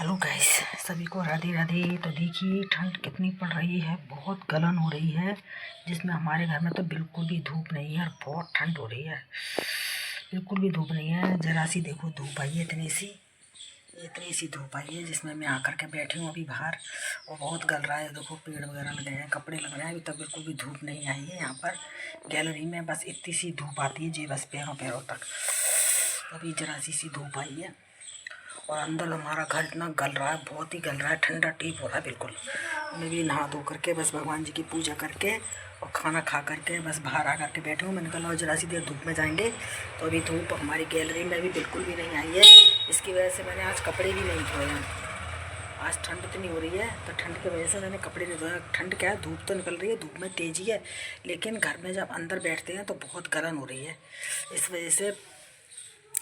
Hello guys, सभी को राधे राधे। तो देखिए ठंड कितनी पड़ रही है, बहुत गलन हो रही है, जिसमें हमारे घर में तो बिल्कुल भी धूप नहीं है और बहुत ठंड हो रही है। बिल्कुल भी धूप नहीं है, जरा सी देखो धूप आई है, इतनी सी धूप आई है जिसमें मैं आकर के बैठी हूँ अभी बाहर। और बहुत गल रहा है, देखो पेड़ वगैरह लगे हैं, कपड़े लग रहे हैं। अभी तक बिल्कुल भी धूप नहीं आई है यहाँ पर गैलरी में, बस इतनी सी धूप आती है जी, बस पैरों पैरों तक। अभी जरा सी धूप आई है और अंदर हमारा घर इतना गल रहा है, बहुत ही गल रहा है, ठंडा टीप हो रहा है बिल्कुल। मैं भी नहा धो करके बस भगवान जी की पूजा करके और खाना खा करके बस बाहर आ करके बैठे हूँ। मैंने कहा लो जरा सी देर धूप में जाएंगे। तो अभी धूप हमारी गैलरी में भी बिल्कुल भी नहीं आई है, इसकी वजह से मैंने आज कपड़े भी नहीं धोए हैं। आज ठंड इतनी हो रही है तो ठंड की वजह से मैंने कपड़े नहीं धोए। ठंड क्या है, धूप तो निकल रही है, धूप में तेज़ी है, लेकिन घर में जब अंदर बैठते हैं तो बहुत गर्म हो रही है। इस वजह से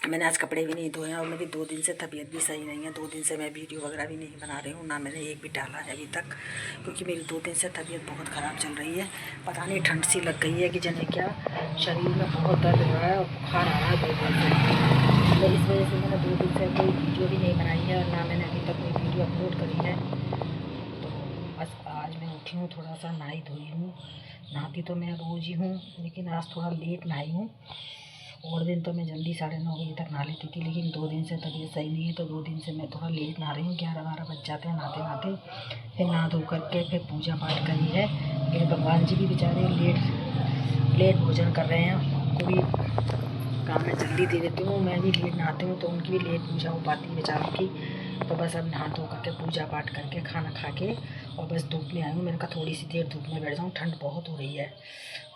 मैंने आज कपड़े भी नहीं धोए हैं। और मेरी 2 दिन से तबीयत भी सही नहीं है। 2 दिन से मैं वीडियो वगैरह भी नहीं बना रही हूँ, ना मैंने एक भी डाला है अभी तक, क्योंकि मेरी 2 दिन से तबीयत बहुत ख़राब चल रही है। पता नहीं ठंड सी लग गई है कि जने क्या, शरीर में बहुत दर्द हो रहा है और बुखार आ रहा है 2 दिन से। तो इस वजह से मैंने 2 दिन से कोई वीडियो भी नहीं बनाई है और ना मैंने अभी तक कोई वीडियो अपलोड करी है। तो बस आज मैं उठी हूँ, थोड़ा सा नहाई धोई हूँ। नहाती तो मैं रोज़ ही हूँ, लेकिन आज थोड़ा लेट नहाई हूँ। और दिन तो मैं जल्दी 9:30 बजे तक नहा लेती थी, लेकिन 2 दिन से तबीयत सही नहीं है तो 2 दिन से मैं थोड़ा लेट नहा रही हूँ। 11-12 बज जाते हैं नहाते नहाते। फिर नहा धो करके फिर पूजा पाठ करी है। मेरे भगवान जी भी बेचारे लेट भोजन कर रहे हैं, उनको भी काम में जल्दी दे देती हूँ। मैं भी लेट नहाती हूँ तो उनकी भी लेट पूजा हो पाती है बेचारों की। तो बस अब नहा धो करके पूजा पाठ करके खाना खा के और बस धूप में आई हूँ। मैंने कहा थोड़ी सी देर धूप में बैठ जाऊँ, ठंड बहुत हो रही है,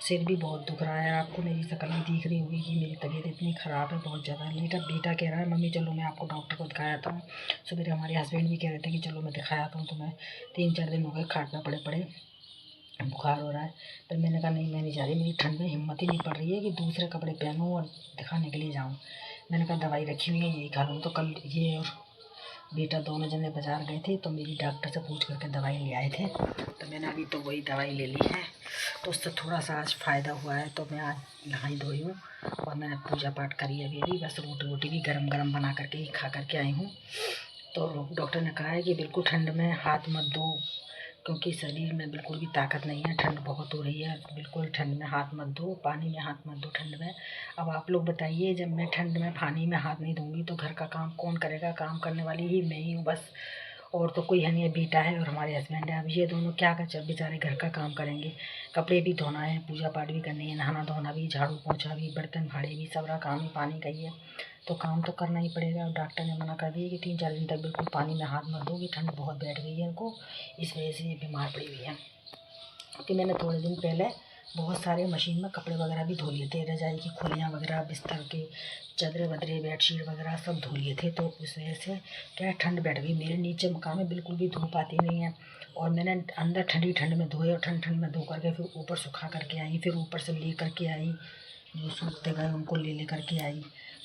सिर भी बहुत दुख रहा है। आपको मेरी शक्ल भी दिख रही होगी कि मेरी तबीयत इतनी ख़राब है, बहुत ज़्यादा। बेटा कह रहा है मम्मी चलो मैं आपको डॉक्टर को दिखाया था। सवेरे हमारे हस्बैंड भी कह रहे थे कि चलो मैं दिखाया था, तो मैं 3-4 दिन हो गए खाट में पड़े बुखार हो रहा है। तो मैंने कहा नहीं, मैं नहीं जा रही, मेरी ठंड में हिम्मत ही नहीं पड़ रही है कि दूसरे कपड़े पहनूँ और दिखाने के लिए जाऊँ। मैंने कहा दवाई रखी हुई है, यही खा लूँ। तो कल ये और बेटा दोनों जने बाज़ार गए थे, तो मेरी डॉक्टर से पूछ करके दवाई ले आए थे। तो मैंने अभी तो वही दवाई ले ली है, तो उससे थोड़ा सा आज फ़ायदा हुआ है। तो मैं आज नहाई धोई हूँ और मैंने पूजा पाठ करी अभी बस रोटी भी गरम बना करके ही खा करके आई हूँ। तो डॉक्टर ने कहा है कि बिल्कुल ठंड में हाथ मत धो, क्योंकि शरीर में बिल्कुल भी ताकत नहीं है, ठंड बहुत हो रही है। बिल्कुल ठंड में हाथ मत धो, पानी में हाथ मत धो ठंड में। अब आप लोग बताइए, जब मैं ठंड में पानी में हाथ नहीं धोऊंगी तो घर का काम कौन करेगा? काम करने वाली ही मैं ही हूँ बस, और तो कोई है नहीं। बेटा है और हमारे हस्बैंड है, अब ये दोनों क्या कर बेचारे घर का काम करेंगे। कपड़े भी धोना है, पूजा पाठ भी करनी है, नहाना धोना भी, झाड़ू पोछा भी, बर्तन भाड़े भी, सारा काम ही पानी का ही है। तो काम तो करना ही पड़ेगा। डॉक्टर ने मना कर दिया कि 3-4 दिन तक बिल्कुल पानी में हाथ मत दो, कि ठंड बहुत बैठ गई है इनको, इस वजह से ये बीमार पड़ी हुई है। क्योंकि मैंने थोड़े दिन पहले बहुत सारे मशीन में कपड़े वगैरह भी धो लिए थे, रजाई की खोलियाँ वगैरह, बिस्तर के चादरें वदरे, बेडशीट वगैरह सब धो लिए थे। तो इस वजह से क्या ठंड बैठ गई। मेरे नीचे मकान में बिल्कुल भी धूप आती नहीं है, और मैंने अंदर ठंड में धोए और ठंड में धो करके फिर ऊपर सुखा करके आई, फिर ऊपर से ले करके आई, जो सूखते गए उनको ले करके आई।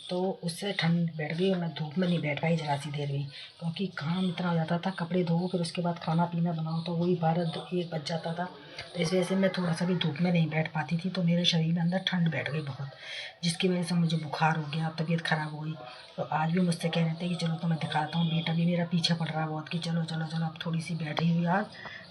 तो उससे ठंड बैठ गई और मैं धूप में नहीं बैठ पाई ज़रा सी देर भी, क्योंकि काम इतना हो जाता था, कपड़े धो फिर उसके बाद खाना पीना बनाओ तो वही 12-1 बज जाता था। तो इस वजह से मैं थोड़ा सा भी धूप में नहीं बैठ पाती थी। तो मेरे शरीर में अंदर ठंड बैठ गई बहुत, जिसकी वजह से मुझे बुखार हो गया, तबीयत ख़राब हो गई। तो आज भी मुझसे कह रहे थे कि चलो तो मैं दिखाता हूँ। बेटा भी मेरा पीछे पड़ रहा है बहुत कि चलो चलो चलो, अब थोड़ी सी बैठी हुई आज,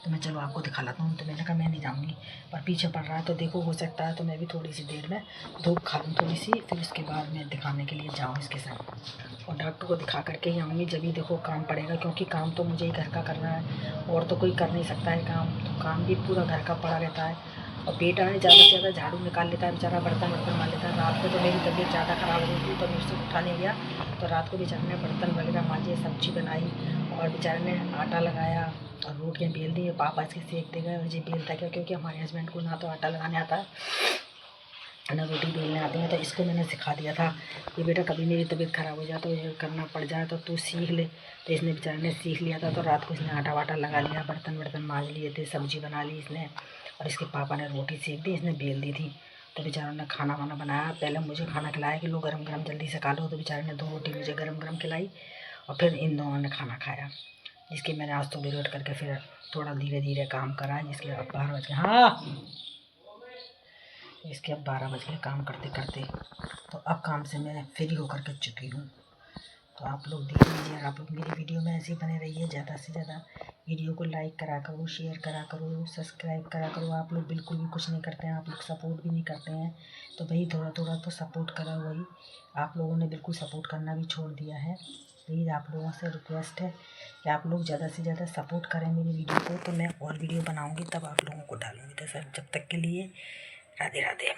तो मैं चलो आपको दिखा लाता हूँ। तो मैंने कहा मैं नहीं जाऊँगी, पर पीछे पड़ रहा है तो देखो हो सकता है तो मैं भी थोड़ी सी देर में धूप खा लूँ थोड़ी सी, फिर उसके बाद मैं दिखाने के लिए जाऊँ इसके साथ, और डॉक्टर को दिखा करके ही आऊँगी। जब भी देखो काम पड़ेगा, क्योंकि काम तो मुझे ही घर का करना है, और तो कोई कर नहीं सकता है काम। तो काम भी पूरा घर का पड़ा रहता है। और बेटा है ज़्यादा से ज़्यादा झाड़ू निकाल लेता है बेचारा, बर्तन मार लेता है। रात को तो मेरी तबीयत ज़्यादा ख़राब हो गई थी तो मुझसे उठा नहीं गया, तो रात को बेचारे ने बर्तन वगैरह मांजे, सब्जी बनाई, और बेचारे ने आटा लगाया और रोटियाँ बेल दी। पापा इसके सेक दे गए, मुझे बेलता क्या, क्योंकि हमारे हस्बैंड को ना तो आटा लगाने आता है ना रोटी बेलने आती है। तो इसको मैंने सिखा दिया था कि बेटा कभी मेरी तबीयत ख़राब हो जाए तो ये करना पड़ जाए तो तू सीख ले। तो इसने बेचारे ने सीख लिया था। तो रात को इसने आटा वाटा लगा लिया, बर्तन मांज लिए थे, सब्जी बना ली इसने, और इसके पापा ने रोटी सेक दी, इसने बेल दी थी। तो बेचारों ने खाना वाना बनाया, पहले मुझे खाना खिलाया कि लो गरम गरम जल्दी से खा लो। तो बेचारे ने 2 रोटी मुझे गरम गरम खिलाई, और फिर इन दोनों ने खाना खाया, जिसके मैंने आज तो उठ करके फिर थोड़ा धीरे धीरे काम करा, जिसके अब 12 बज गए। हाँ, इसके अब 12 बज गए काम करते करते। तो अब काम से मैं फ्री होकर के चुकी हूँ। तो आप लोग देख लीजिए। आप लोग मेरी वीडियो में ऐसे ही बने रहिए, ज़्यादा से ज़्यादा वीडियो को लाइक करा करो, शेयर करा करो, सब्सक्राइब करा करो। आप लोग बिल्कुल भी कुछ नहीं करते हैं, आप लोग सपोर्ट भी नहीं करते हैं। तो भाई थोड़ा थोड़ा तो सपोर्ट करा। वही आप लोगों ने बिल्कुल सपोर्ट करना भी छोड़ दिया है। प्लीज़ आप लोगों से रिक्वेस्ट है कि आप लोग ज़्यादा से ज़्यादा सपोर्ट करें मेरी वीडियो को, तो मैं और वीडियो बनाऊँगी तब आप लोगों को डालूँगी। तो सर जब तक के लिए राधे राधे।